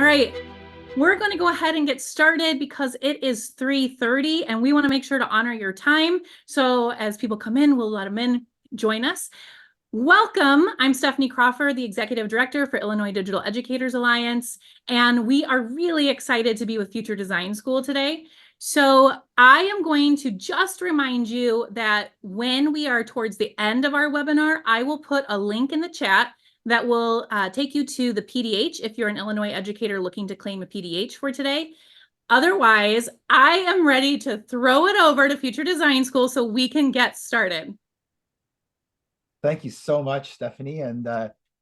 All right, we're going to go ahead and get started because it is 3:30 and we want to make sure to honor your time. So as people come in, we'll let them in, join us. Welcome. I'm Stephanie Crawford, the Executive Director for Illinois Digital Educators Alliance, and we are really excited to be with Future Design School today. So I am going to just remind you that when we are towards the end of our webinar, I will put a link in the chat that will take you to the PDH if you're an Illinois educator looking to claim a PDH for today. Otherwise, I am ready to throw it over to Future Design School so we can get started. Thank you so much, Stephanie, and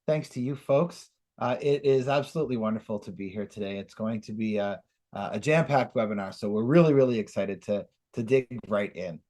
thanks to you folks. It is absolutely wonderful to be here today. It's going to be a jam-packed webinar, so we're really excited to dig right in.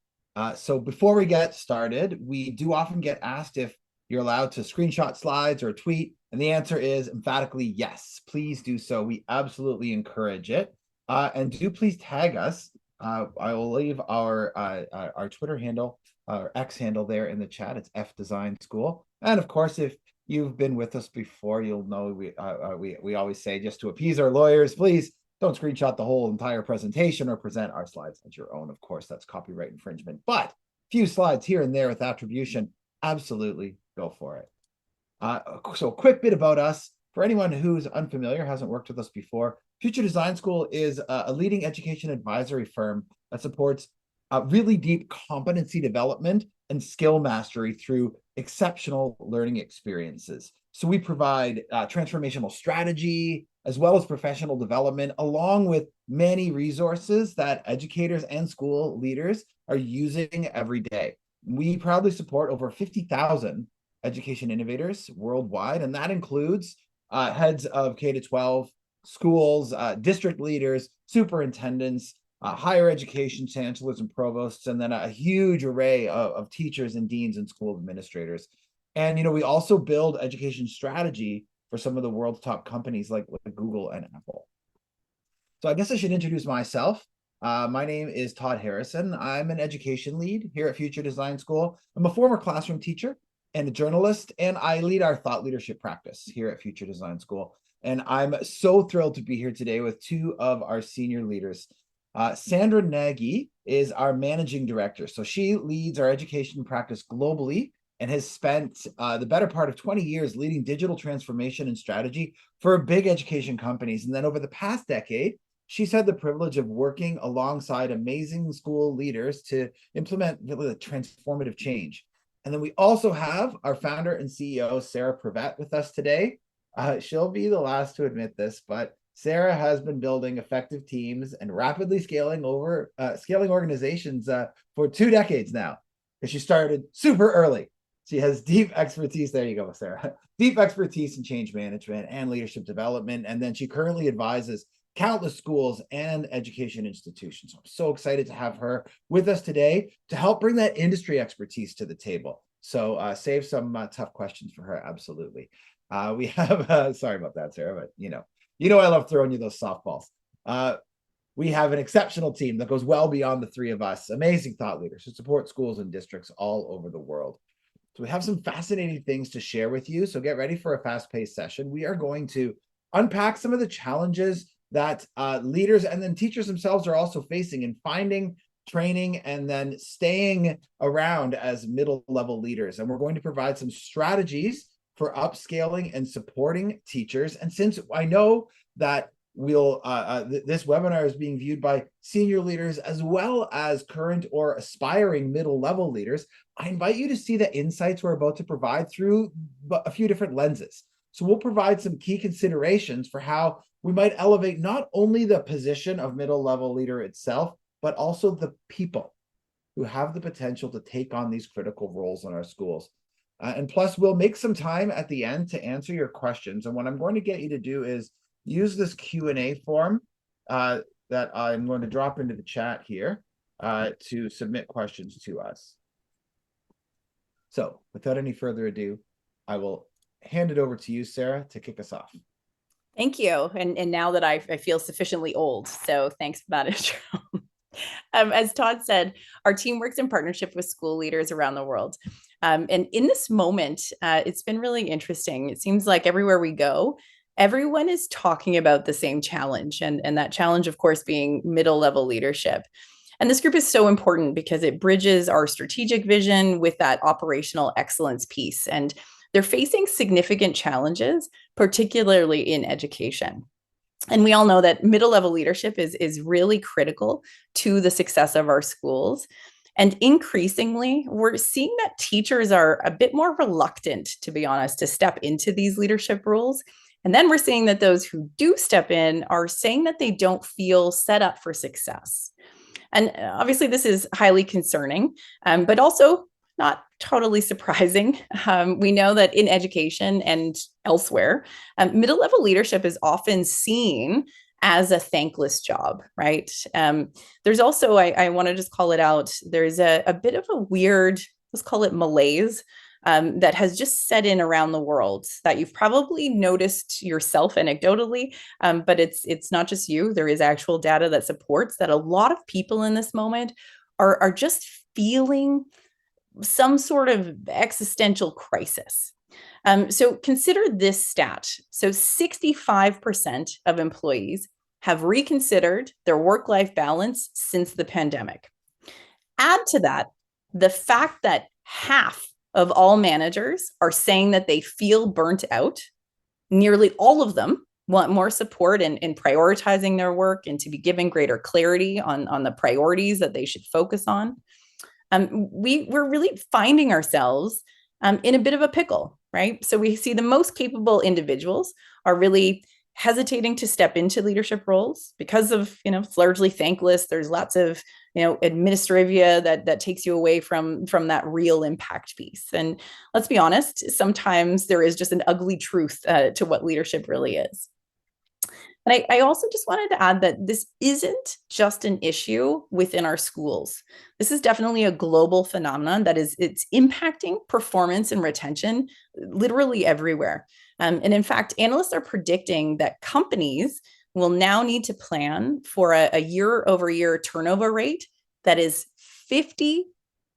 So before we get started, we do often get asked if you're allowed to screenshot slides or tweet, and the answer is emphatically yes. Please do so. We absolutely encourage it, and do please tag us. I will leave our Twitter handle, our X handle there in the chat. It's F Design School. And of course, if you've been with us before, you'll know we always say, just to appease our lawyers, please don't screenshot the whole entire presentation or present our slides as your own. Of course, that's copyright infringement. But a few slides here and there with attribution, absolutely go for it. So a quick bit about us. For anyone who's unfamiliar, hasn't worked with us before, Future Design School is a leading education advisory firm that supports really deep competency development and skill mastery through exceptional learning experiences. So we provide transformational strategy as well as professional development, along with many resources that educators and school leaders are using every day. We proudly support over 50,000 education innovators worldwide, and that includes heads of K-12 schools, district leaders, superintendents, higher education chancellors and provosts, and then a huge array of teachers and deans and school administrators. And, we also build education strategy for some of the world's top companies like Google and Apple. So I guess I should introduce myself. My name is Todd Harrison. I'm an education lead here at Future Design School. I'm a former classroom teacher and a journalist, and I lead our thought leadership practice here at Future Design School. And I'm so thrilled to be here today with two of our senior leaders. Sandra Nagy is our managing director. So she leads our education practice globally and has spent the better part of 20 years leading digital transformation and strategy for big education companies. And then over the past decade, she's had the privilege of working alongside amazing school leaders to implement really transformative change. And then we also have our founder and CEO, Sarah Prevette, with us today. She'll be the last to admit this, but Sarah has been building effective teams and rapidly scaling organizations for 2 decades now. And she started super early. She has deep expertise. There you go, Sarah. Deep expertise in change management and leadership development. And then she currently advises countless schools and education institutions. So I'm so excited to have her with us today to help bring that industry expertise to the table. So save some tough questions for her. Absolutely. We have, sorry about that, Sarah, but you know I love throwing you those softballs. We have an exceptional team that goes well beyond the three of us, amazing thought leaders who support schools and districts all over the world. So we have some fascinating things to share with you. So get ready for a fast-paced session. We are going to unpack some of the challenges that leaders and then teachers themselves are also facing in finding, training, and then staying around as middle-level leaders. And we're going to provide some strategies for upscaling and supporting teachers. And since I know that this webinar is being viewed by senior leaders as well as current or aspiring middle-level leaders, I invite you to see the insights we're about to provide through a few different lenses. So we'll provide some key considerations for how we might elevate not only the position of middle-level leader itself, but also the people who have the potential to take on these critical roles in our schools. And plus, we'll make some time at the end to answer your questions. And what I'm going to get you to do is use this Q&A form that I'm going to drop into the chat here to submit questions to us. So without any further ado, I will hand it over to you, Sarah, to kick us off. Thank you. And now that I feel sufficiently old, so thanks for that intro. As Todd said, our team works in partnership with school leaders around the world. And in this moment, it's been really interesting. It seems like everywhere we go, everyone is talking about the same challenge, and that challenge, of course, being middle-level leadership. And this group is so important because it bridges our strategic vision with that operational excellence piece. And they're facing significant challenges, particularly in education. And we all know that middle-level leadership is really critical to the success of our schools. And increasingly, we're seeing that teachers are a bit more reluctant, to be honest, to step into these leadership roles. And then we're seeing that those who do step in are saying that they don't feel set up for success. And obviously, this is highly concerning, but also not totally surprising. We know that in education and elsewhere, middle-level leadership is often seen as a thankless job, right? There's also, I want to just call it out, there's a bit of a weird, let's call it malaise, that has just set in around the world that you've probably noticed yourself anecdotally, but it's not just you. There is actual data that supports that a lot of people in this moment are just feeling some sort of existential crisis. So consider this stat. So 65% of employees have reconsidered their work-life balance since the pandemic. Add to that the fact that half of all managers are saying that they feel burnt out. Nearly all of them want more support in prioritizing their work and to be given greater clarity on the priorities that they should focus on. We're really finding ourselves in a bit of a pickle, right? So we see the most capable individuals are really hesitating to step into leadership roles because of, it's largely thankless. There's lots of, administrivia that takes you away from that real impact piece. And let's be honest, sometimes there is just an ugly truth to what leadership really is. And I also just wanted to add that this isn't just an issue within our schools. This is definitely a global phenomenon it's impacting performance and retention literally everywhere. And in fact, analysts are predicting that companies will now need to plan for a year-over-year turnover rate that is 50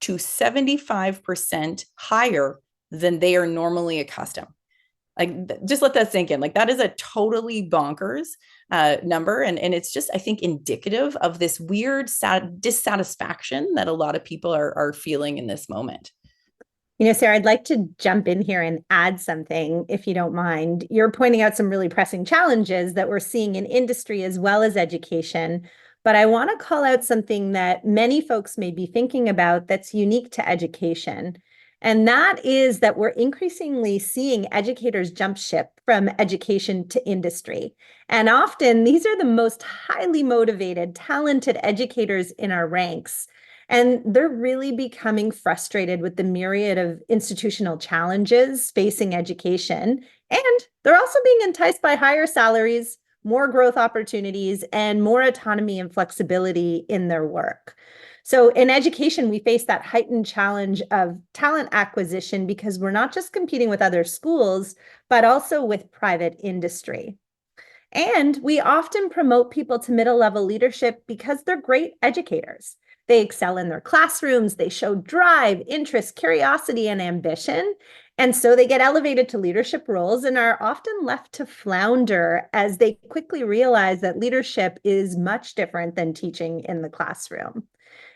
to 75% higher than they are normally accustomed. Just let that sink in. That is a totally bonkers number. And it's just, I think, indicative of this weird dissatisfaction that a lot of people are feeling in this moment. Sarah, I'd like to jump in here and add something, if you don't mind. You're pointing out some really pressing challenges that we're seeing in industry as well as education. But I want to call out something that many folks may be thinking about that's unique to education. And that is that we're increasingly seeing educators jump ship from education to industry. And often these are the most highly motivated, talented educators in our ranks. And they're really becoming frustrated with the myriad of institutional challenges facing education. And they're also being enticed by higher salaries, more growth opportunities, and more autonomy and flexibility in their work. So in education, we face that heightened challenge of talent acquisition because we're not just competing with other schools, but also with private industry. And we often promote people to middle-level leadership because they're great educators. They excel in their classrooms, they show drive, interest, curiosity, and ambition. And so they get elevated to leadership roles and are often left to flounder as they quickly realize that leadership is much different than teaching in the classroom.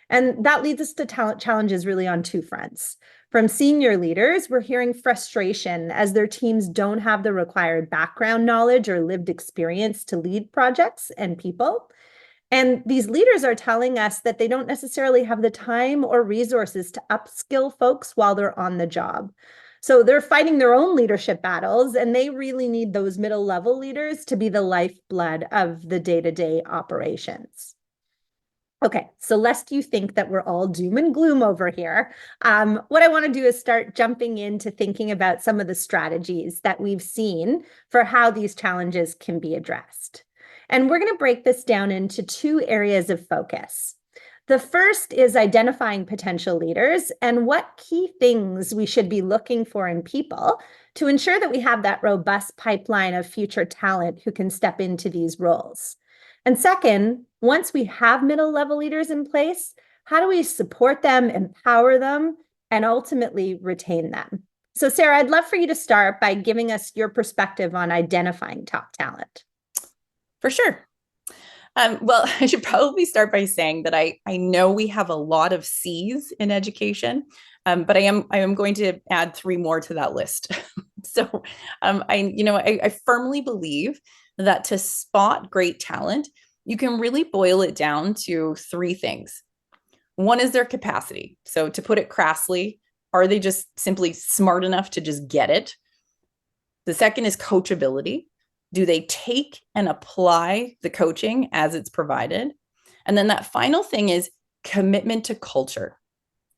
And that leads us to talent challenges really on two fronts. From senior leaders, we're hearing frustration as their teams don't have the required background knowledge or lived experience to lead projects and people. And these leaders are telling us that they don't necessarily have the time or resources to upskill folks while they're on the job. So they're fighting their own leadership battles, and they really need those middle-level leaders to be the lifeblood of the day-to-day operations. Okay, so lest you think that we're all doom and gloom over here, what I want to do is start jumping into thinking about some of the strategies that we've seen for how these challenges can be addressed. And we're going to break this down into two areas of focus. The first is identifying potential leaders and what key things we should be looking for in people to ensure that we have that robust pipeline of future talent who can step into these roles. And second, once we have middle-level leaders in place, how do we support them, empower them, and ultimately retain them? So Sarah, I'd love for you to start by giving us your perspective on identifying top talent. For sure. Well, I should probably start by saying that I know we have a lot of C's in education, but I am going to add 3 more to that list. So I firmly believe that to spot great talent, you can really boil it down to 3 things. One is their capacity. So to put it crassly, are they just simply smart enough to just get it? The second is coachability. Do they take and apply the coaching as it's provided? And then that final thing is commitment to culture.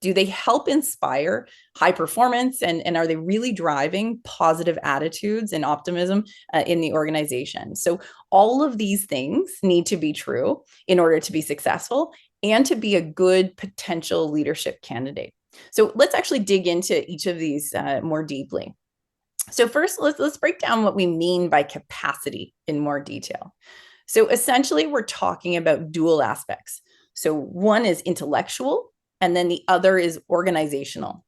Do they help inspire high performance, and are they really driving positive attitudes and optimism in the organization? So all of these things need to be true in order to be successful and to be a good potential leadership candidate. So let's actually dig into each of these more deeply. So first, let's break down what we mean by capacity in more detail. So essentially, we're talking about dual aspects. So one is intellectual, and then the other is organizational.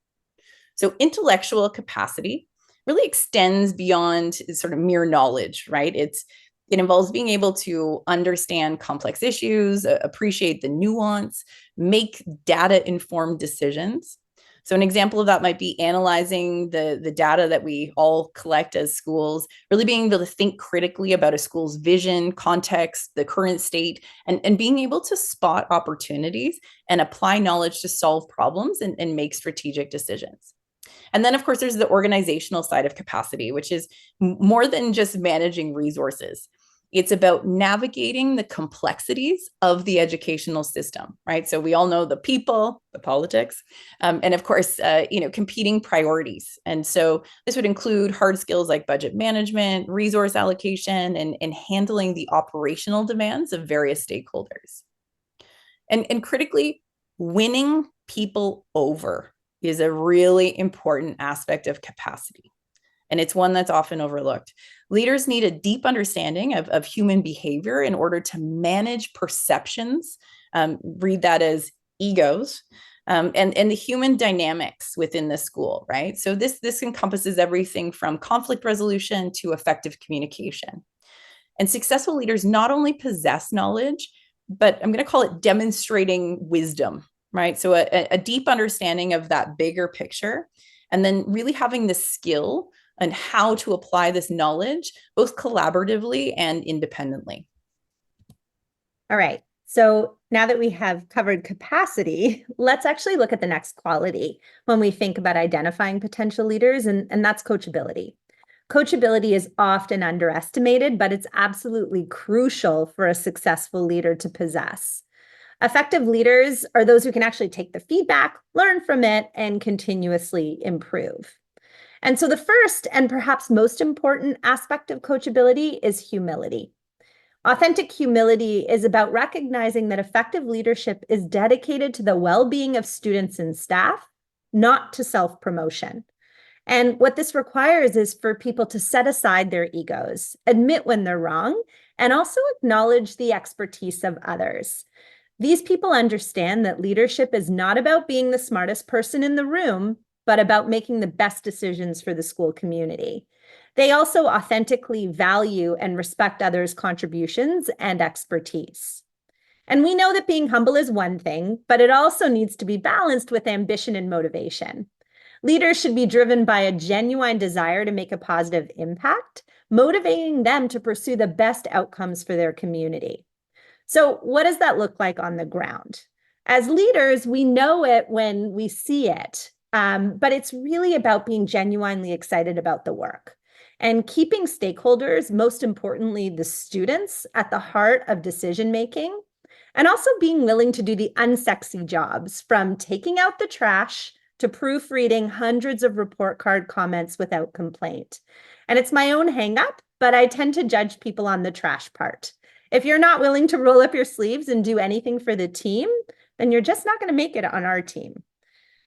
So intellectual capacity really extends beyond sort of mere knowledge, right? It involves being able to understand complex issues, appreciate the nuance, make data-informed decisions. So an example of that might be analyzing the data that we all collect as schools, really being able to think critically about a school's vision, context, the current state, and being able to spot opportunities and apply knowledge to solve problems and make strategic decisions. And then, of course, there's the organizational side of capacity, which is more than just managing resources. It's about navigating the complexities of the educational system, right? So we all know the people, the politics, and of course, competing priorities. And so this would include hard skills like budget management, resource allocation, and handling the operational demands of various stakeholders. And critically, winning people over is a really important aspect of capacity. And it's one that's often overlooked. Leaders need a deep understanding of human behavior in order to manage perceptions, read that as egos, and the human dynamics within the school, right? So this encompasses everything from conflict resolution to effective communication. And successful leaders not only possess knowledge, but I'm going to call it demonstrating wisdom, right? So a deep understanding of that bigger picture, and then really having the skill and how to apply this knowledge, both collaboratively and independently. All right. So now that we have covered capacity, let's actually look at the next quality when we think about identifying potential leaders, and that's coachability. Coachability is often underestimated, but it's absolutely crucial for a successful leader to possess. Effective leaders are those who can actually take the feedback, learn from it, and continuously improve. And so the first and perhaps most important aspect of coachability is humility. Authentic humility is about recognizing that effective leadership is dedicated to the well-being of students and staff, not to self-promotion. And what this requires is for people to set aside their egos, admit when they're wrong, and also acknowledge the expertise of others. These people understand that leadership is not about being the smartest person in the room, but about making the best decisions for the school community. They also authentically value and respect others' contributions and expertise. And we know that being humble is one thing, but it also needs to be balanced with ambition and motivation. Leaders should be driven by a genuine desire to make a positive impact, motivating them to pursue the best outcomes for their community. So what does that look like on the ground? As leaders, we know it when we see it. But it's really about being genuinely excited about the work and keeping stakeholders, most importantly, the students, at the heart of decision-making, and also being willing to do the unsexy jobs, from taking out the trash to proofreading hundreds of report card comments without complaint. And it's my own hang-up, but I tend to judge people on the trash part. If you're not willing to roll up your sleeves and do anything for the team, then you're just not going to make it on our team.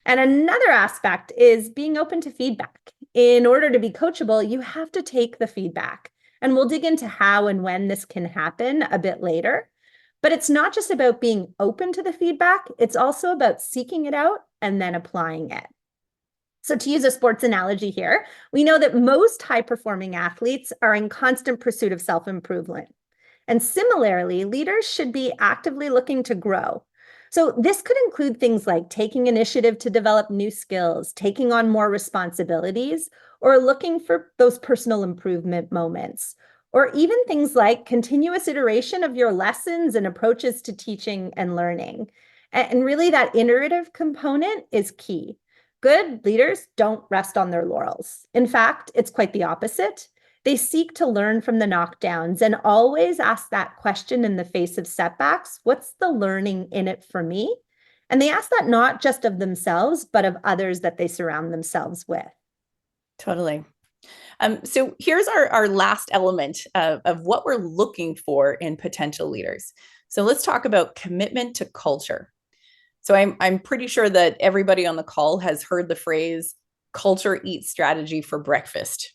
And another aspect is being open to feedback. In order to be coachable, you have to take the feedback. And we'll dig into how and when this can happen a bit later. But it's not just about being open to the feedback, it's also about seeking it out and then applying it. So to use a sports analogy here, we know that most high-performing athletes are in constant pursuit of self-improvement. And similarly, leaders should be actively looking to grow. So this could include things like taking initiative to develop new skills, taking on more responsibilities, or looking for those personal improvement moments, or even things like continuous iteration of your lessons and approaches to teaching and learning. And really that iterative component is key. Good leaders don't rest on their laurels. In fact, it's quite the opposite. They seek to learn from the knockdowns and always ask that question in the face of setbacks, what's the learning in it for me? And they ask that not just of themselves, but of others that they surround themselves with. Totally. So here's our last element of what we're looking for in potential leaders. So let's talk about commitment to culture. So I'm pretty sure that everybody on the call has heard the phrase culture eats strategy for breakfast.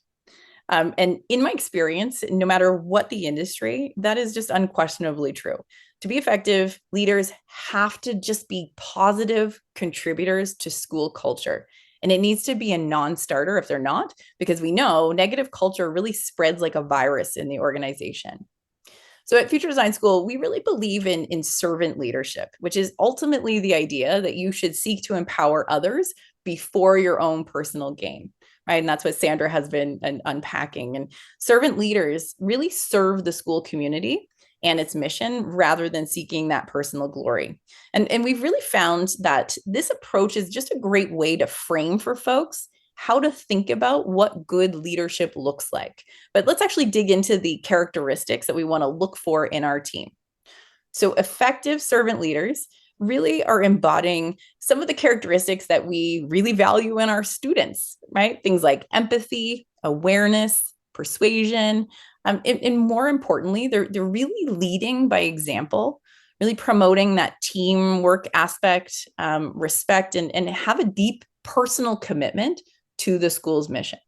And in my experience, no matter what the industry, that is just unquestionably true. To be effective, leaders have to just be positive contributors to school culture. And it needs to be a non-starter if they're not, because we know negative culture really spreads like a virus in the organization. So at Future Design School, we really believe in servant leadership, which is ultimately the idea that you should seek to empower others before your own personal gain, right? And that's what Sandra has been unpacking. And servant leaders really serve the school community and its mission rather than seeking that personal glory. And we've really found that this approach is just a great way to frame for folks how to think about what good leadership looks like. But let's actually dig into the characteristics that we want to look for in our team. So effective servant leaders really are embodying some of the characteristics that we really value in our students, right? Things like empathy, awareness, persuasion, and more importantly, they're really leading by example, really promoting that teamwork aspect, respect, and have a deep personal commitment to the school's mission.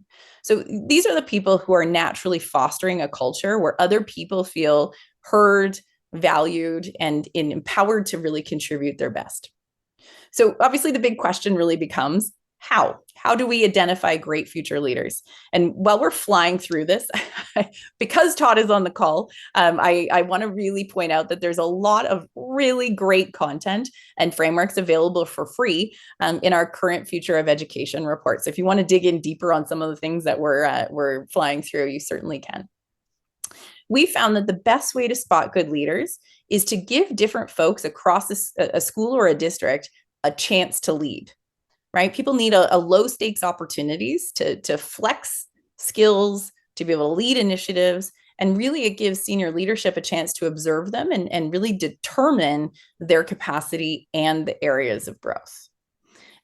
So these are the people who are naturally fostering a culture where other people feel heard, valued, and empowered to really contribute their best. So obviously the big question really becomes how? How do we identify great future leaders? And while we're flying through this, because Todd is on the call, I want to really point out that there's a lot of really great content and frameworks available for free in our current Future of Education report. So if you want to dig in deeper on some of the things that we're flying through, you certainly can. We found that the best way to spot good leaders is to give different folks across a school or a district a chance to lead. Right? People need a low stakes opportunities to flex skills, to be able to lead initiatives. And really it gives senior leadership a chance to observe them and really determine their capacity and the areas of growth.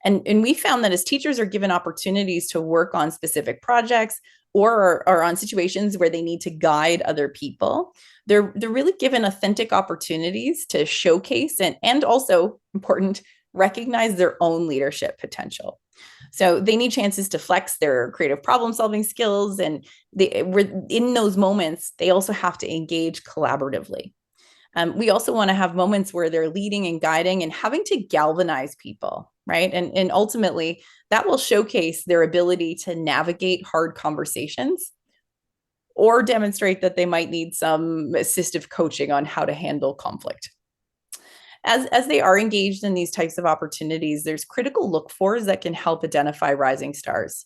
And we found that as teachers are given opportunities to work on specific projects or on situations where they need to guide other people, they're really given authentic opportunities to showcase and also important, recognize their own leadership potential. So they need chances to flex their creative problem solving skills. And in those moments, they also have to engage collaboratively. We also want to have moments where they're leading and guiding and having to galvanize people, right? And ultimately, that will showcase their ability to navigate hard conversations or demonstrate that they might need some assistive coaching on how to handle conflict. As they are engaged in these types of opportunities, there's critical look-fors that can help identify rising stars.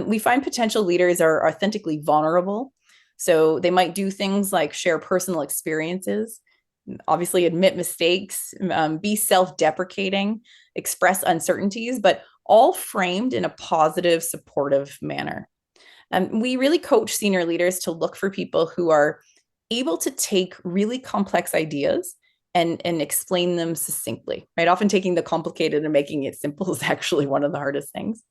We find potential leaders are authentically vulnerable. So they might do things like share personal experiences, obviously admit mistakes, be self-deprecating, express uncertainties, but all framed in a positive, supportive manner. We really coach senior leaders to look for people who are able to take really complex ideas and explain them succinctly, right? Often taking the complicated and making it simple is actually one of the hardest things.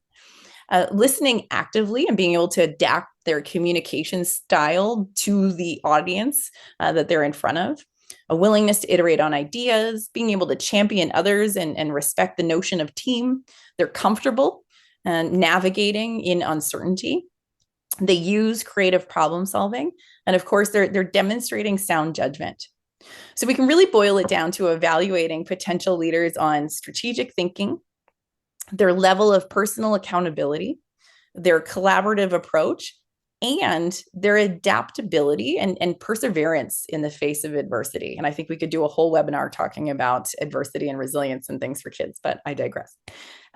Listening actively and being able to adapt their communication style to the audience that they're in front of. A willingness to iterate on ideas, being able to champion others and respect the notion of team. They're comfortable navigating in uncertainty. They use creative problem solving. And of course, they're demonstrating sound judgment. So we can really boil it down to evaluating potential leaders on strategic thinking, their level of personal accountability, their collaborative approach, and their adaptability and perseverance in the face of adversity. And I think we could do a whole webinar talking about adversity and resilience and things for kids, but I digress.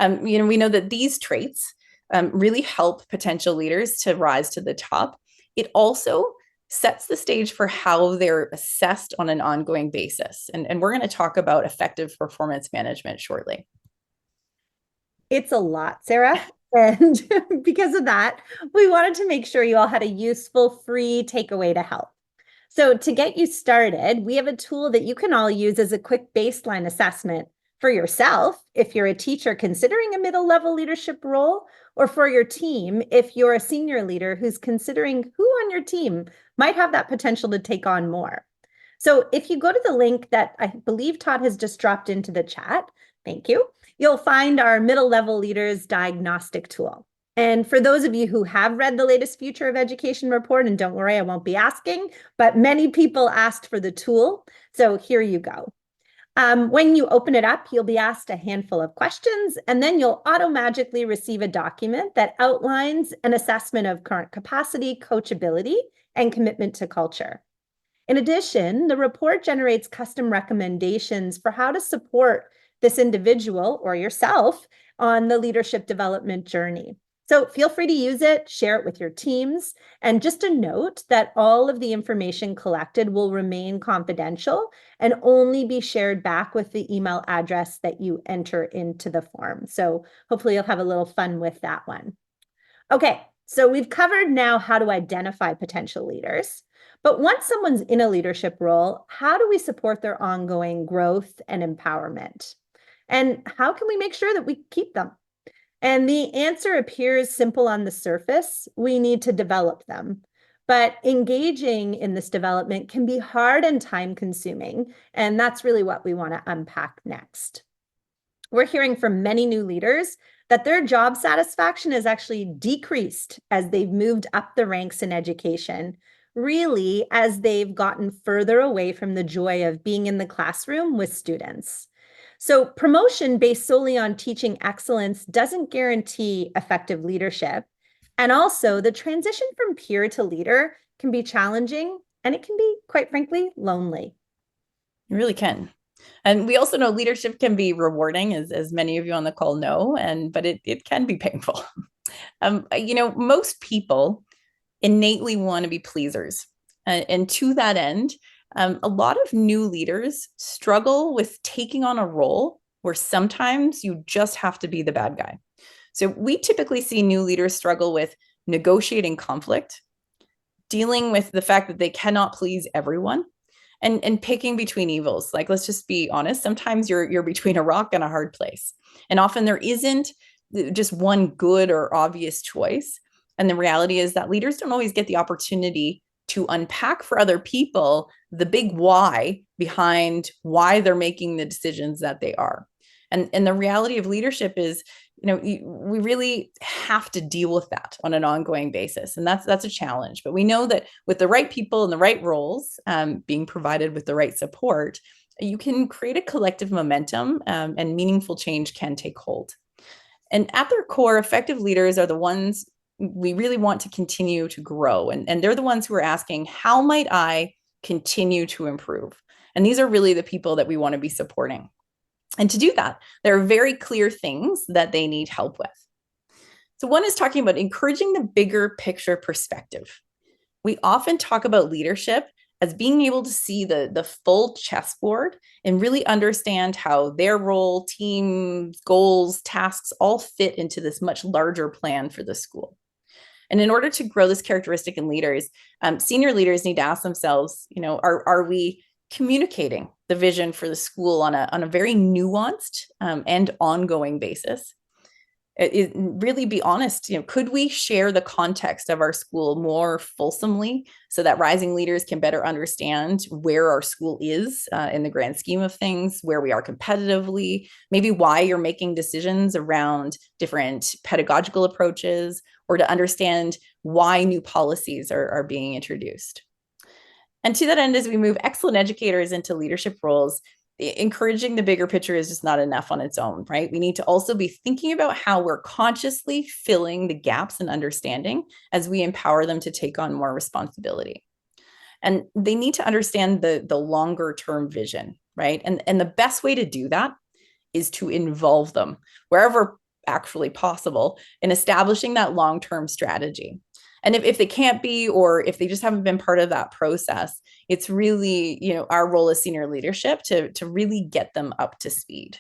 We know that these traits really help potential leaders to rise to the top. It also sets the stage for how they're assessed on an ongoing basis. And we're going to talk about effective performance management shortly. It's a lot, Sarah. And because of that, we wanted to make sure you all had a useful free takeaway to help. So to get you started, we have a tool that you can all use as a quick baseline assessment for yourself if you're a teacher considering a middle-level leadership role, or for your team if you're a senior leader who's considering who on your team might have that potential to take on more. So if you go to the link that I believe Todd has just dropped into the chat, thank you, you'll find our middle-level leaders diagnostic tool. And for those of you who have read the latest Future of Education report, and don't worry, I won't be asking, but many people asked for the tool. So here you go. When you open it up, you'll be asked a handful of questions, and then you'll automatically receive a document that outlines an assessment of current capacity, coachability, and commitment to culture. In addition, the report generates custom recommendations for how to support this individual or yourself on the leadership development journey. So feel free to use it, share it with your teams. And just a note that all of the information collected will remain confidential and only be shared back with the email address that you enter into the form. So hopefully you'll have a little fun with that one. Okay, so we've covered now how to identify potential leaders. But once someone's in a leadership role, how do we support their ongoing growth and empowerment? And how can we make sure that we keep them? And the answer appears simple on the surface. We need to develop them. But engaging in this development can be hard and time-consuming. And that's really what we want to unpack next. We're hearing from many new leaders that their job satisfaction has actually decreased as they've moved up the ranks in education, really as they've gotten further away from the joy of being in the classroom with students. So promotion based solely on teaching excellence doesn't guarantee effective leadership. And also the transition from peer to leader can be challenging, and it can be, quite frankly, lonely. It really can. And we also know leadership can be rewarding, as many of you on the call know, but it can be painful. Most people innately want to be pleasers. And to that end, a lot of new leaders struggle with taking on a role where sometimes you just have to be the bad guy. So we typically see new leaders struggle with negotiating conflict, dealing with the fact that they cannot please everyone, and picking between evils. Like, let's just be honest, sometimes you're between a rock and a hard place. And often there isn't just one good or obvious choice. And the reality is that leaders don't always get the opportunity to unpack for other people the big why behind why they're making the decisions that they are. And the reality of leadership is, we really have to deal with that on an ongoing basis. And that's a challenge. But we know that with the right people and the right roles being provided with the right support, you can create a collective momentum and meaningful change can take hold. And at their core, effective leaders are the ones we really want to continue to grow. And they're the ones who are asking, how might I continue to improve? And these are really the people that we want to be supporting. And to do that, there are very clear things that they need help with. So one is talking about encouraging the bigger picture perspective. We often talk about leadership as being able to see the full chessboard and really understand how their role, teams, goals, tasks all fit into this much larger plan for the school. And in order to grow this characteristic in leaders, senior leaders need to ask themselves, are we communicating the vision for the school on a very nuanced and ongoing basis? Really be honest, could we share the context of our school more fulsomely so that rising leaders can better understand where our school is in the grand scheme of things, where we are competitively, maybe why you're making decisions around different pedagogical approaches, or to understand why new policies are being introduced. And to that end, as we move excellent educators into leadership roles, encouraging the bigger picture is just not enough on its own, right? We need to also be thinking about how we're consciously filling the gaps in understanding as we empower them to take on more responsibility. And they need to understand the longer term vision, right? And the best way to do that is to involve them wherever actually possible in establishing that long-term strategy. And if they can't be, or if they just haven't been part of that process, it's really, our role as senior leadership to really get them up to speed.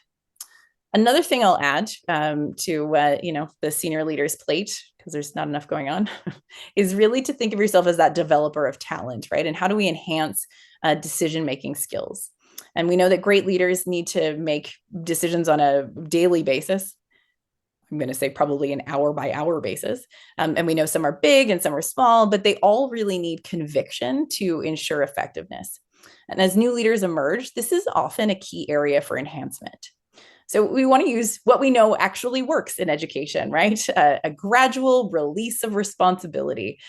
Another thing I'll add to the senior leader's plate, because there's not enough going on, is really to think of yourself as that developer of talent, right? And how do we enhance decision-making skills? And we know that great leaders need to make decisions on a daily basis. I'm going to say probably an hour by hour basis. And we know some are big and some are small, but they all really need conviction to ensure effectiveness. And as new leaders emerge, this is often a key area for enhancement. So we want to use what we know actually works in education, right? A gradual release of responsibility.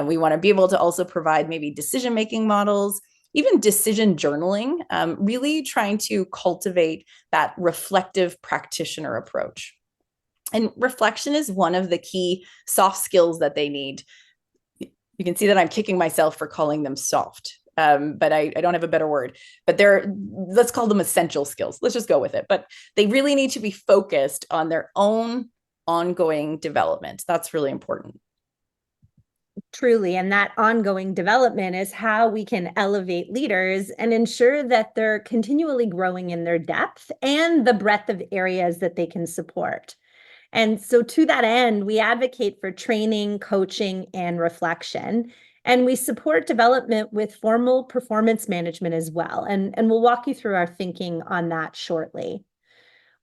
We want to be able to also provide maybe decision-making models, even decision journaling, really trying to cultivate that reflective practitioner approach. And reflection is one of the key soft skills that they need. You can see that I'm kicking myself for calling them soft, but I don't have a better word. But let's call them essential skills. Let's just go with it. But they really need to be focused on their own ongoing development. That's really important. Truly. And that ongoing development is how we can elevate leaders and ensure that they're continually growing in their depth and the breadth of areas that they can support. And so to that end, we advocate for training, coaching, and reflection. And we support development with formal performance management as well. And we'll walk you through our thinking on that shortly.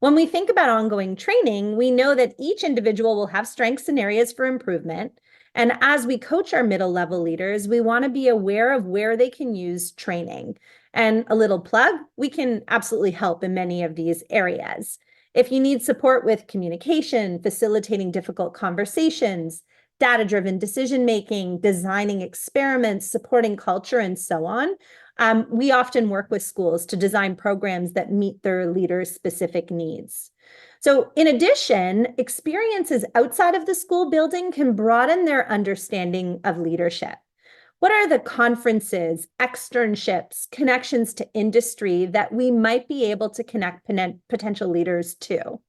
When we think about ongoing training, we know that each individual will have strengths and areas for improvement. And as we coach our middle level leaders, we want to be aware of where they can use training. And a little plug, we can absolutely help in many of these areas. If you need support with communication, facilitating difficult conversations, data-driven decision-making, designing experiments, supporting culture, and so on, we often work with schools to design programs that meet their leaders' specific needs. So in addition, experiences outside of the school building can broaden their understanding of leadership. What are the conferences, externships, connections to industry that we might be able to connect potential leaders to?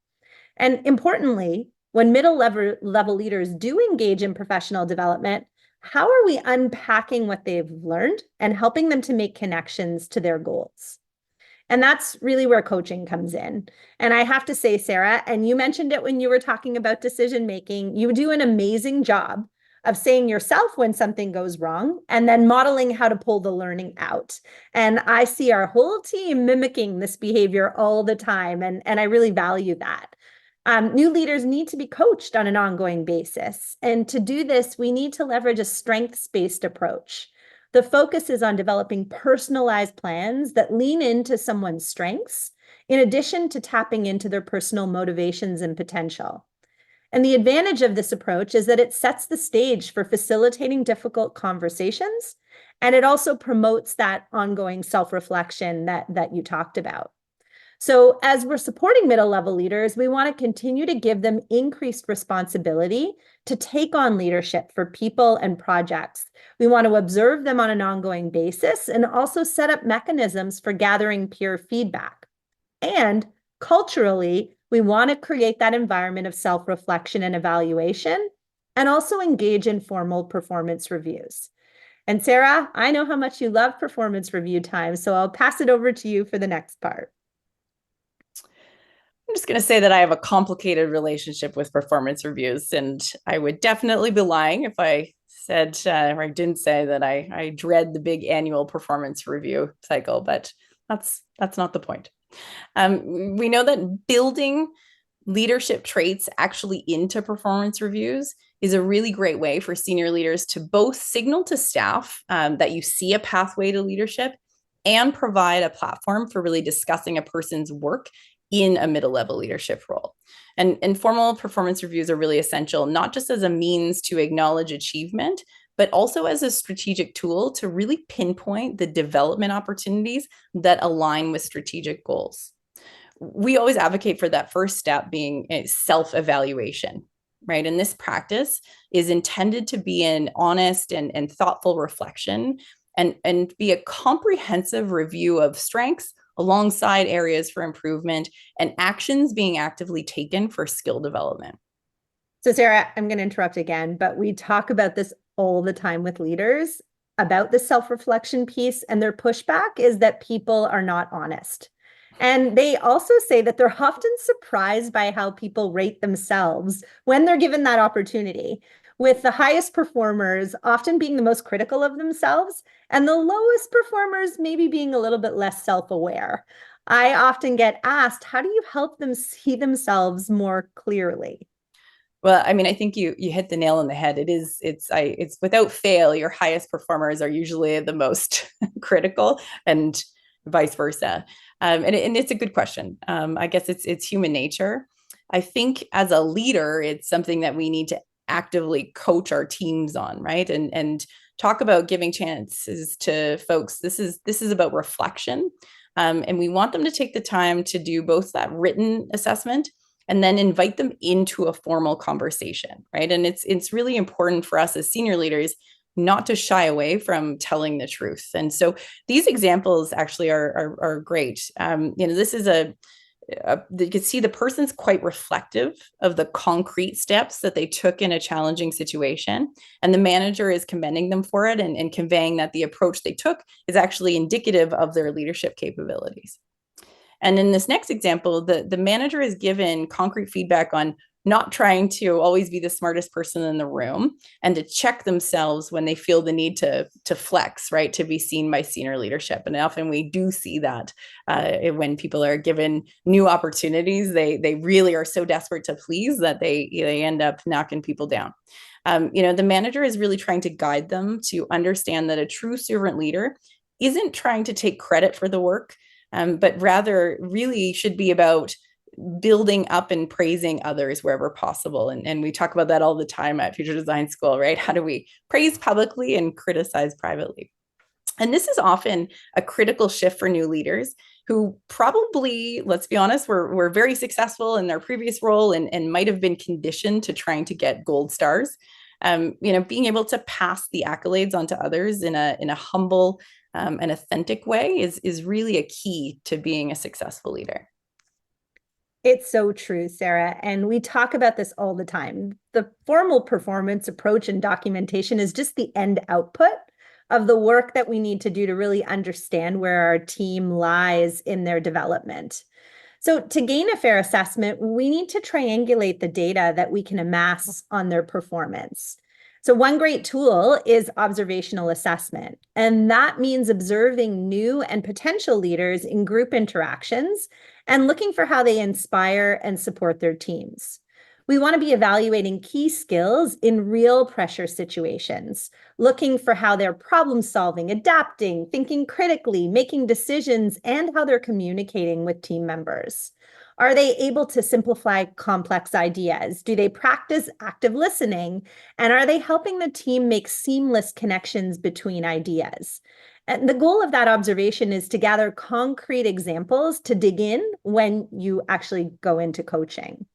And importantly, when middle level leaders do engage in professional development, how are we unpacking what they've learned and helping them to make connections to their goals? And that's really where coaching comes in. And I have to say, Sarah, and you mentioned it when you were talking about decision making, you do an amazing job of saying yourself when something goes wrong and then modeling how to pull the learning out. And I see our whole team mimicking this behavior all the time. And I really value that. New leaders need to be coached on an ongoing basis. And to do this, we need to leverage a strengths-based approach. The focus is on developing personalized plans that lean into someone's strengths, in addition to tapping into their personal motivations and potential. And the advantage of this approach is that it sets the stage for facilitating difficult conversations, and it also promotes that ongoing self-reflection that you talked about. So as we're supporting middle-level leaders, we want to continue to give them increased responsibility to take on leadership for people and projects. We want to observe them on an ongoing basis and also set up mechanisms for gathering peer feedback. And culturally, we want to create that environment of self-reflection and evaluation, and also engage in formal performance reviews. And Sarah, I know how much you love performance review time, so I'll pass it over to you for the next part. I'm just going to say that I have a complicated relationship with performance reviews, and I would definitely be lying if I said, or I didn't say that I dread the big annual performance review cycle, but that's not the point. We know that building leadership traits actually into performance reviews is a really great way for senior leaders to both signal to staff that you see a pathway to leadership and provide a platform for really discussing a person's work in a middle-level leadership role. And formal performance reviews are really essential, not just as a means to acknowledge achievement, but also as a strategic tool to really pinpoint the development opportunities that align with strategic goals. We always advocate for that first step being a self-evaluation, right? And this practice is intended to be an honest and thoughtful reflection and be a comprehensive review of strengths alongside areas for improvement and actions being actively taken for skill development. So Sarah, I'm going to interrupt again, but we talk about this all the time with leaders about the self-reflection piece, and their pushback is that people are not honest. And they also say that they're often surprised by how people rate themselves when they're given that opportunity, with the highest performers often being the most critical of themselves and the lowest performers maybe being a little bit less self-aware. I often get asked, how do you help them see themselves more clearly? Well, I mean, I think you hit the nail on the head. It's without fail, your highest performers are usually the most critical, and vice versa. And it's a good question. I guess it's human nature. I think as a leader, it's something that we need to actively coach our teams on, right? And talk about giving chances to folks. This is about reflection, and we want them to take the time to do both that written assessment and then invite them into a formal conversation, right? And it's really important for us as senior leaders not to shy away from telling the truth. And so these examples actually are great. This is you can see the person's quite reflective of the concrete steps that they took in a challenging situation. And the manager is commending them for it and conveying that the approach they took is actually indicative of their leadership capabilities. And in this next example, the manager is given concrete feedback on not trying to always be the smartest person in the room and to check themselves when they feel the need to flex, right, to be seen by senior leadership. And often we do see that when people are given new opportunities, they really are so desperate to please that they end up knocking people down. The manager is really trying to guide them to understand that a true servant leader isn't trying to take credit for the work, but rather really should be about building up and praising others wherever possible. And we talk about that all the time at Future Design School, right? How do we praise publicly and criticize privately? And this is often a critical shift for new leaders who probably, let's be honest, were very successful in their previous role and might have been conditioned to trying to get gold stars. Being able to pass the accolades onto others in a humble and authentic way is really a key to being a successful leader. It's so true, Sarah. And we talk about this all the time. The formal performance approach and documentation is just the end output of the work that we need to do to really understand where our team lies in their development. So to gain a fair assessment, we need to triangulate the data that we can amass on their performance. So one great tool is observational assessment, and that means observing new and potential leaders in group interactions and looking for how they inspire and support their teams. We want to be evaluating key skills in real pressure situations, looking for how they're problem solving, adapting, thinking critically, making decisions, and how they're communicating with team members. Are they able to simplify complex ideas? Do they practice active listening? And are they helping the team make seamless connections between ideas? And the goal of that observation is to gather concrete examples to dig in when you actually go into coaching.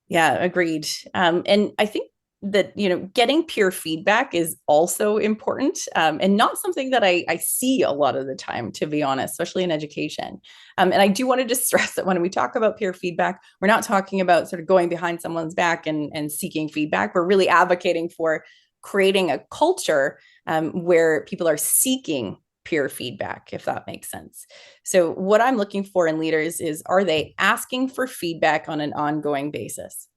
Yeah, agreed. And I think that, getting peer feedback is also important, and not something that I see a lot of the time, to be honest, especially in education. And I do want to just stress that when we talk about peer feedback, we're not talking about sort of going behind someone's back and seeking feedback. We're really advocating for creating a culture where people are seeking peer feedback, if that makes sense. So what I'm looking for in leaders is, are they asking for feedback on an ongoing basis?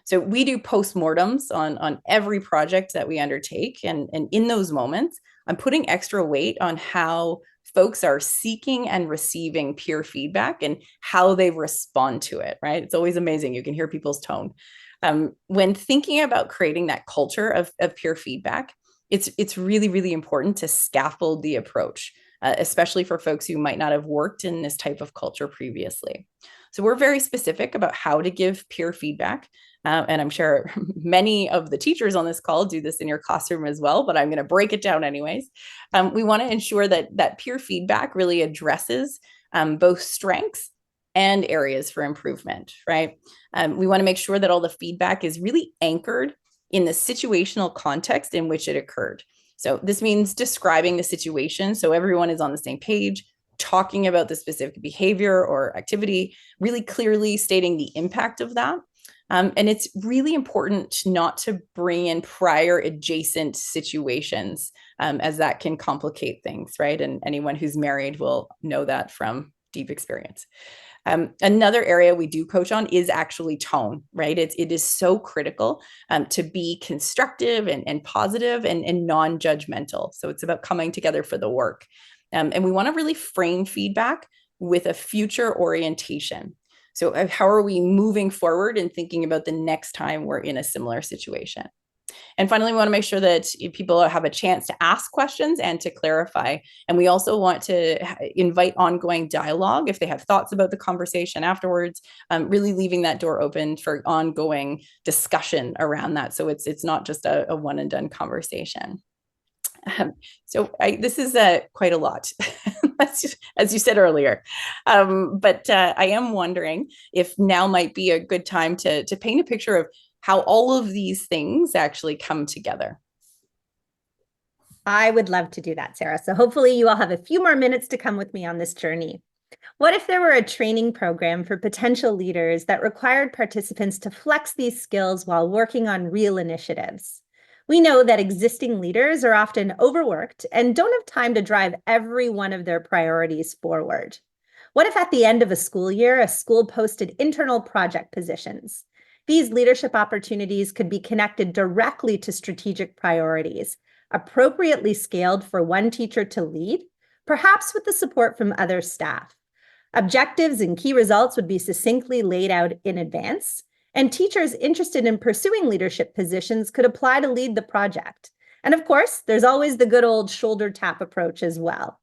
So we do postmortems on every project that we undertake. And in those moments, I'm putting extra weight on how folks are seeking and receiving peer feedback and how they respond to it, right? It's always amazing. You can hear people's tone. When thinking about creating that culture of peer feedback, it's really, really important to scaffold the approach, especially for folks who might not have worked in this type of culture previously. So we're very specific about how to give peer feedback. And I'm sure many of the teachers on this call do this in your classroom as well, but I'm going to break it down anyways. We want to ensure that peer feedback really addresses both strengths and areas for improvement, right? We want to make sure that all the feedback is really anchored in the situational context in which it occurred. So this means describing the situation so everyone is on the same page, talking about the specific behavior or activity, really clearly stating the impact of that. And it's really important not to bring in prior adjacent situations, as that can complicate things, right? And anyone who's married will know that from deep experience. Another area we do coach on is actually tone, right? It is so critical to be constructive and positive and non-judgmental. So it's about coming together for the work. And we want to really frame feedback with a future orientation. So how are we moving forward and thinking about the next time we're in a similar situation? And finally, we want to make sure that people have a chance to ask questions and to clarify. And we also want to invite ongoing dialogue if they have thoughts about the conversation afterwards, really leaving that door open for ongoing discussion around that. So it's not just a one and done conversation. This is quite a lot, as you said earlier. But I am wondering if now might be a good time to paint a picture of how all of these things actually come together. I would love to do that, Sarah. So hopefully you all have a few more minutes to come with me on this journey. What if there were a training program for potential leaders that required participants to flex these skills while working on real initiatives? We know that existing leaders are often overworked and don't have time to drive every one of their priorities forward. What if at the end of a school year, a school posted internal project positions? These leadership opportunities could be connected directly to strategic priorities, appropriately scaled for one teacher to lead, perhaps with the support from other staff. Objectives and key results would be succinctly laid out in advance, and teachers interested in pursuing leadership positions could apply to lead the project. And of course, there's always the good old shoulder tap approach as well.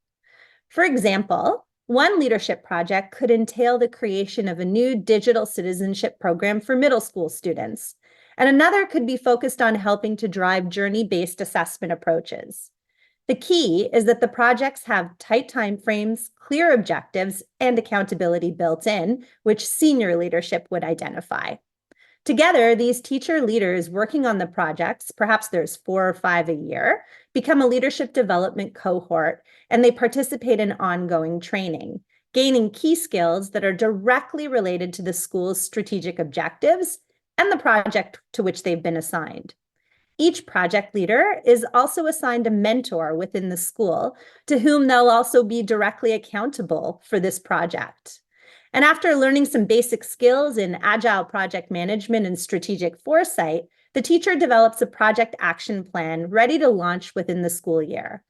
For example, one leadership project could entail the creation of a new digital citizenship program for middle school students, and another could be focused on helping to drive journey-based assessment approaches. The key is that the projects have tight timeframes, clear objectives, and accountability built in, which senior leadership would identify. Together, these teacher leaders working on the projects, perhaps there's 4 or 5 a year, become a leadership development cohort, and they participate in ongoing training, gaining key skills that are directly related to the school's strategic objectives and the project to which they've been assigned. Each project leader is also assigned a mentor within the school to whom they'll also be directly accountable for this project. And after learning some basic skills in agile project management and strategic foresight, the teacher develops a project action plan ready to launch within the school year.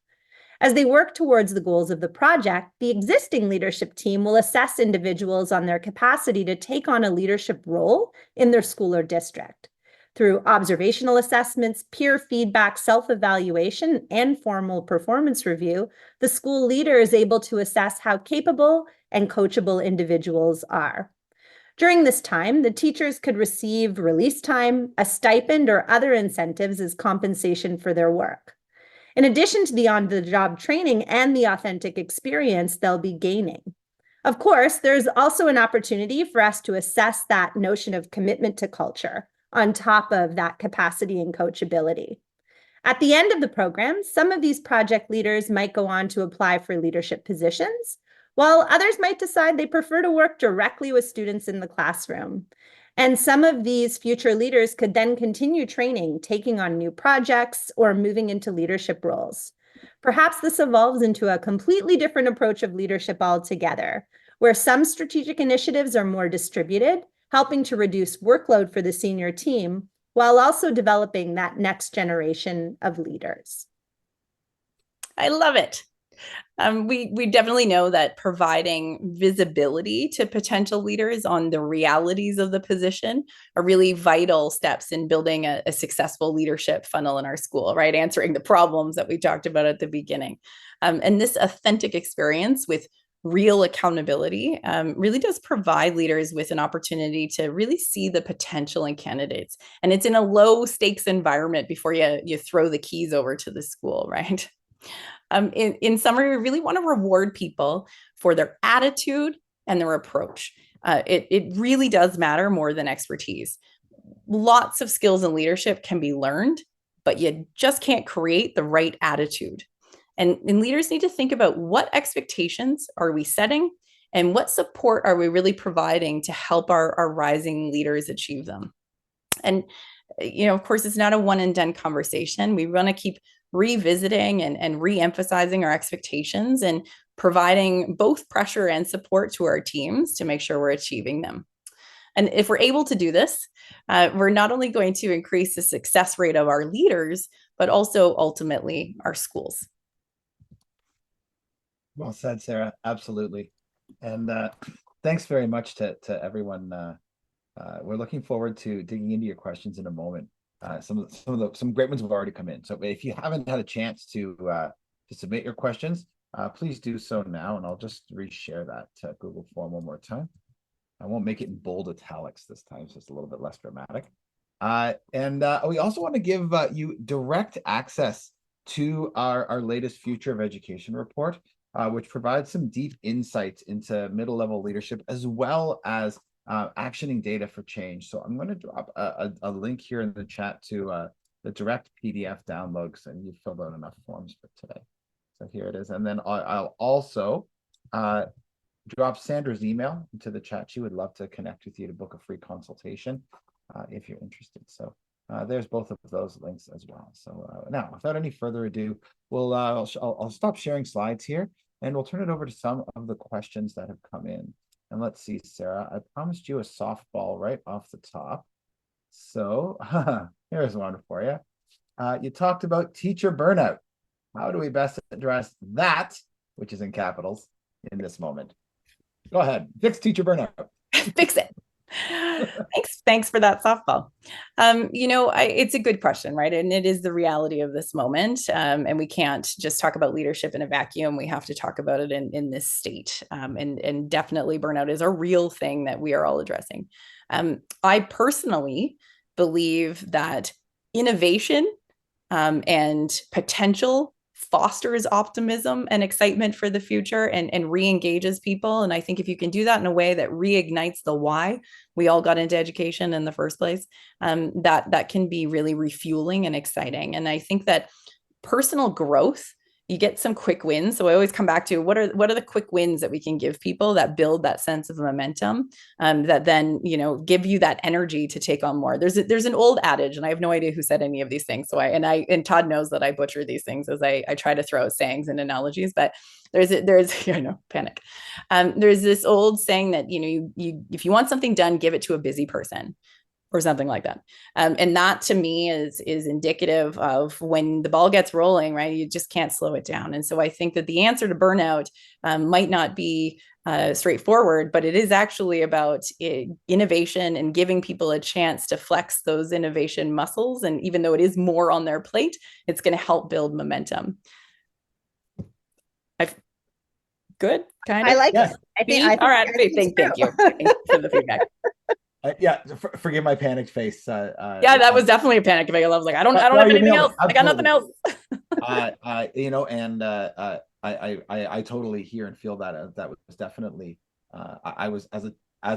As they work towards the goals of the project, the existing leadership team will assess individuals on their capacity to take on a leadership role in their school or district. Through observational assessments, peer feedback, self-evaluation, and formal performance review, the school leader is able to assess how capable and coachable individuals are. During this time, the teachers could receive release time, a stipend, or other incentives as compensation for their work. In addition to the on-the-job training and the authentic experience they'll be gaining. Of course, there's also an opportunity for us to assess that notion of commitment to culture on top of that capacity and coachability. At the end of the program, some of these project leaders might go on to apply for leadership positions, while others might decide they prefer to work directly with students in the classroom. And some of these future leaders could then continue training, taking on new projects, or moving into leadership roles. Perhaps this evolves into a completely different approach of leadership altogether, where some strategic initiatives are more distributed, helping to reduce workload for the senior team, while also developing that next generation of leaders. I love it. We definitely know that providing visibility to potential leaders on the realities of the position are really vital steps in building a successful leadership funnel in our school, right? Answering the problems that we talked about at the beginning. And this authentic experience with real accountability really does provide leaders with an opportunity to really see the potential in candidates. And it's in a low stakes environment before you throw the keys over to the school, right? In summary, we really want to reward people for their attitude and their approach. It really does matter more than expertise. Lots of skills in leadership can be learned, but you just can't create the right attitude. And leaders need to think about what expectations are we setting and what support are we really providing to help our rising leaders achieve them. And, of course, it's not a one and done conversation. We want to keep revisiting and re-emphasizing our expectations and providing both pressure and support to our teams to make sure we're achieving them. And if we're able to do this, we're not only going to increase the success rate of our leaders, but also ultimately our schools. Well said, Sarah. Absolutely. And thanks very much to everyone. We're looking forward to digging into your questions in a moment. Some great ones have already come in. So if you haven't had a chance to submit your questions, please do so now. And I'll just reshare that Google form one more time. I won't make it in bold italics this time, so it's a little bit less dramatic. And we also want to give you direct access to our latest Future of Education report, which provides some deep insights into middle-level leadership, as well as actioning data for change. So I'm going to drop a link here in the chat to the direct PDF downloads, and you've filled out enough forms for today. So here it is. And then I'll also drop Sandra's email into the chat. She would love to connect with you to book a free consultation if you're interested. So there's both of those links as well. So now, without any further ado, I'll stop sharing slides here, and we'll turn it over to some of the questions that have come in. And let's see, Sarah, I promised you a softball right off the top. So here's one for you. You talked about teacher burnout. How do we best address that, which is in capitals, in this moment? Go ahead. Fix teacher burnout. Fix it. Thanks for that softball. It's a good question, right? And it is the reality of this moment. And we can't just talk about leadership in a vacuum. We have to talk about it in this state. And definitely burnout is a real thing that we are all addressing. I personally believe that innovation and potential fosters optimism and excitement for the future and re-engages people. And I think if you can do that in a way that reignites the why we all got into education in the first place, that can be really refueling and exciting. And I think that personal growth, you get some quick wins. So I always come back to what are the quick wins that we can give people that build that sense of momentum, that then, give you that energy to take on more. There's an old adage, and I have no idea who said any of these things. So and Todd knows that I butcher these things as I try to throw sayings and analogies, but there's panic. There's this old saying that, you if you want something done, give it to a busy person, or something like that. And that to me is indicative of when the ball gets rolling, right? You just can't slow it down. And so I think that the answer to burnout might not be straightforward, but it is actually about innovation and giving people a chance to flex those innovation muscles. And even though it is more on their plate, it's going to help build momentum. Good, kind of. I like Yes. it. I think all right. Thank you. Thanks for the feedback. Forgive my panicked face. That was definitely a panic face. I was like, I don't have anything else. I got nothing else. I totally hear and feel that that was definitely I was as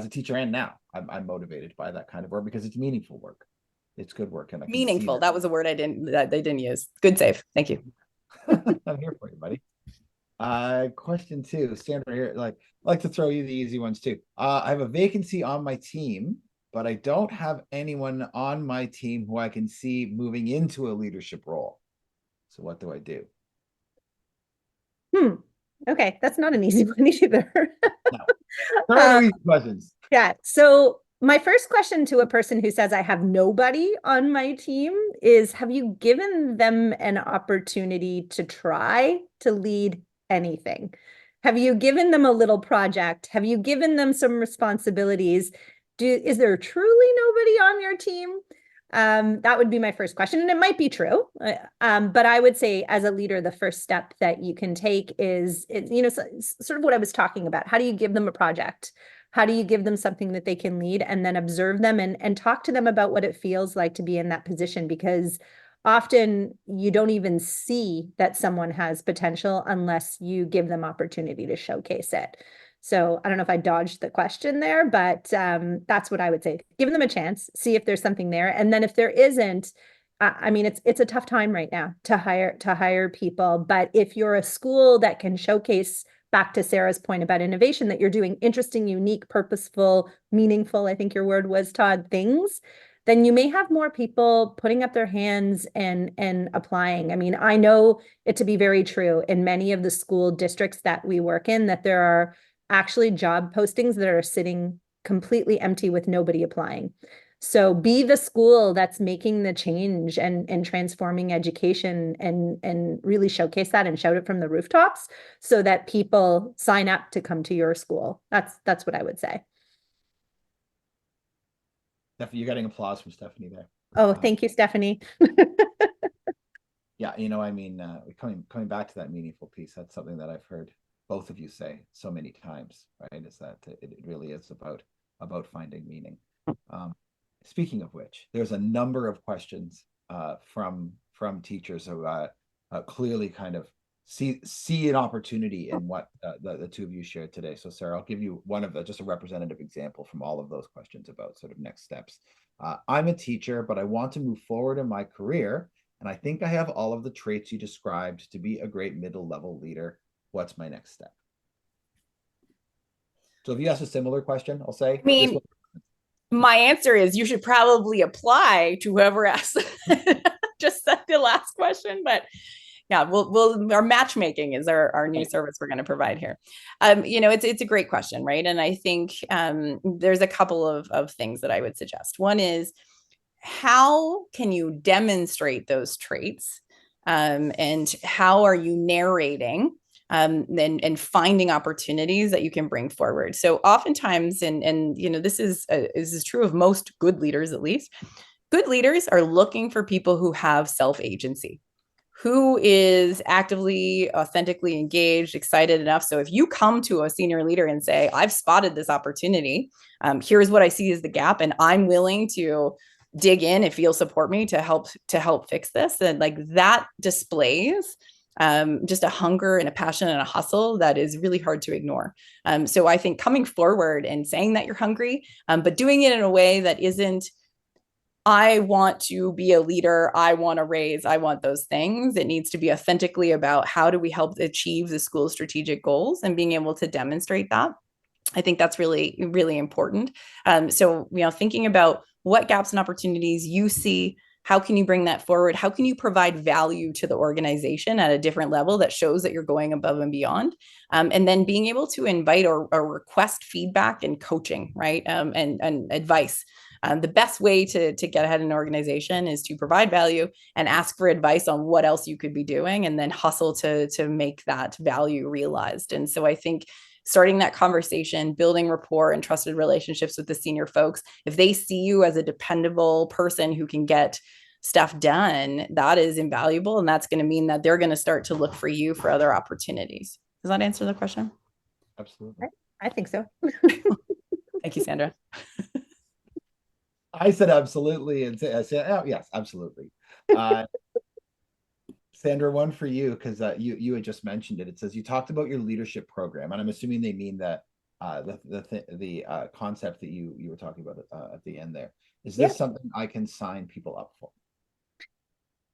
a teacher, and now I'm motivated by that kind of work because it's meaningful work. It's good work, and meaningful. That was a word they didn't use. Good save. Thank you. I'm here for you, buddy. Question 2, Sandra here. Like to throw you the easy ones too. I have a vacancy on my team, but I don't have anyone on my team who I can see moving into a leadership role. So what do I do? Okay, that's not an easy one either. No. Easy questions. Yeah. So my first question to a person who says I have nobody on my team is, have you given them an opportunity to try to lead anything? Have you given them a little project? Have you given them some responsibilities? Is there truly nobody on your team? That would be my first question, and it might be true. But I would say, as a leader, the first step that you can take is, sort of what I was talking about. How do you give them a project? How do you give them something that they can lead, and then observe them and talk to them about what it feels like to be in that position? Because often you don't even see that someone has potential unless you give them opportunity to showcase it. So I don't know if I dodged the question there, but that's what I would say. Give them a chance, see if there's something there. And then if there isn't, I mean, it's a tough time right now to hire people. But if you're a school that can showcase, back to Sarah's point about innovation, that you're doing interesting, unique, purposeful, meaningful, I think your word was, Todd, things, then you may have more people putting up their hands and applying. I mean, I know it to be very true in many of the school districts that we work in, that there are actually job postings that are sitting completely empty with nobody applying. So be the school that's making the change and transforming education, and really showcase that and shout it from the rooftops so that people sign up to come to your school. That's what I would say. You're getting applause from Stephanie there. Oh, thank you, Stephanie. Yeah, I mean, coming back to that meaningful piece, that's something that I've heard both of you say so many times, right? Is that it really is about finding meaning. Speaking of which, there's a number of questions from teachers who clearly kind of see an opportunity in what the two of you shared today. So Sarah, I'll give you just a representative example from all of those questions about sort of next steps. I'm a teacher, but I want to move forward in my career, and I think I have all of the traits you described to be a great middle level leader. What's my next step? So if you ask a similar question, I'll say, my answer is you should probably apply to whoever asked just the last question. But yeah, our matchmaking is our new service we're going to provide here. It's a great question, right? And I think there's a couple of things that I would suggest. One is, how can you demonstrate those traits, and how are you narrating and finding opportunities that you can bring forward? So oftentimes, and this is true of most good leaders, at least, good leaders are looking for people who have self-agency, who is actively, authentically engaged, excited enough. So if you come to a senior leader and say, I've spotted this opportunity, here's what I see as the gap, and I'm willing to dig in if you'll support me to help fix this, then like that displays just a hunger and a passion and a hustle that is really hard to ignore. So I think coming forward and saying that you're hungry, but doing it in a way that isn't, I want to be a leader, I want to raise, I want those things. It needs to be authentically about how do we help achieve the school's strategic goals, and being able to demonstrate that. I think that's really, really important. So, thinking about what gaps and opportunities you see, how can you bring that forward? How can you provide value to the organization at a different level that shows that you're going above and beyond? And then being able to invite or request feedback and coaching, right? And advice. The best way to get ahead in an organization is to provide value and ask for advice on what else you could be doing, and then hustle to make that value realized. And so I think starting that conversation, building rapport and trusted relationships with the senior folks, if they see you as a dependable person who can get stuff done, that is invaluable. And that's going to mean that they're going to start to look for you for other opportunities. Does that answer the question? Absolutely. I think so. Thank you, Sandra. I said absolutely, and I said, oh, yes, absolutely. Sandra, one for you, because you had just mentioned it. It says you talked about your leadership program, and I'm assuming they mean that the concept that you were talking about at the end there. Is this something I can sign people up for?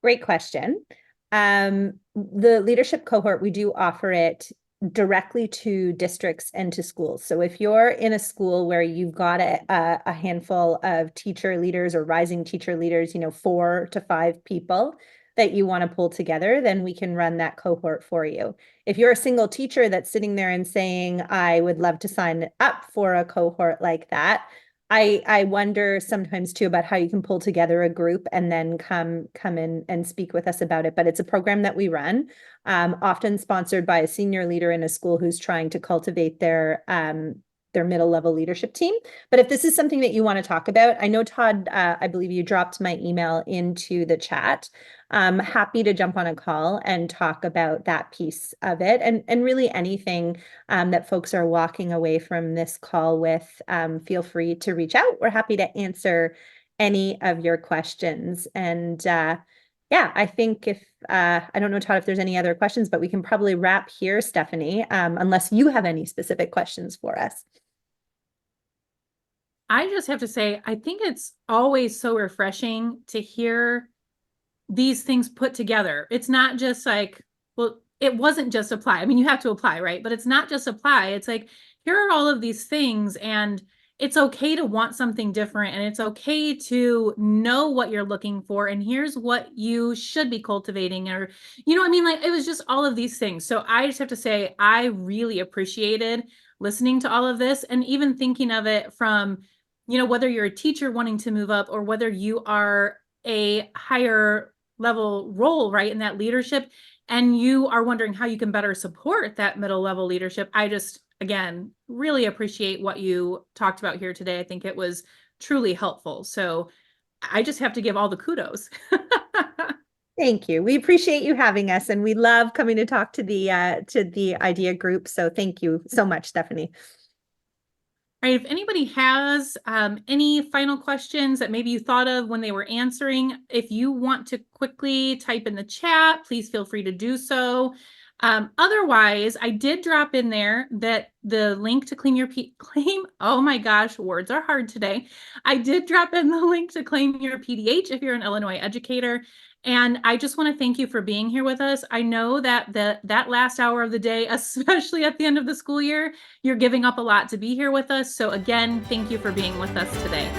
Great question. The leadership cohort, we do offer it directly to districts and to schools. So if you're in a school where you've got a handful of teacher leaders or rising teacher leaders, 4 to 5 people that you want to pull together, then we can run that cohort for you. If you're a single teacher that's sitting there and saying, I would love to sign up for a cohort like that, I wonder sometimes too about how you can pull together a group and then come in and speak with us about it. But it's a program that we run, often sponsored by a senior leader in a school who's trying to cultivate their their middle level leadership team. But if this is something that you want to talk about, I know Todd, I believe you dropped my email into the chat. I'm happy to jump on a call and talk about that piece of it, and really anything that folks are walking away from this call with. Feel free to reach out. We're happy to answer any of your questions. And yeah, I think if, I don't know, Todd, if there's any other questions, but we can probably wrap here, Stephanie, unless you have any specific questions for us. I just have to say, I think it's always so refreshing to hear these things put together. It's not just like, well, it wasn't just apply. I mean, you have to apply, right? But it's not just apply. It's like, here are all of these things, and it's okay to want something different, and it's okay to know what you're looking for, and here's what you should be cultivating, or, you know what I mean? Like, it was just all of these things. So I just have to say, I really appreciated listening to all of this, and even thinking of it from, you know, whether you're a teacher wanting to move up, or whether you are a higher level role, right, in that leadership, and you are wondering how you can better support that middle level leadership. I just, again, really appreciate what you talked about here today. I think it was truly helpful. So I just have to give all the kudos. Thank you. We appreciate you having us, and we love coming to talk to the idea group. So thank you so much, Stephanie. All right, if anybody has any final questions that maybe you thought of when they were answering, if you want to quickly type in the chat, please feel free to do so. Otherwise, I did drop in there that the link to oh my gosh, words are hard today. I did drop in the link to claim your PDH if you're an Illinois educator. And I just want to thank you for being here with us. I know that that last hour of the day, especially at the end of the school year, you're giving up a lot to be here with us. So again, thank you for being with us today.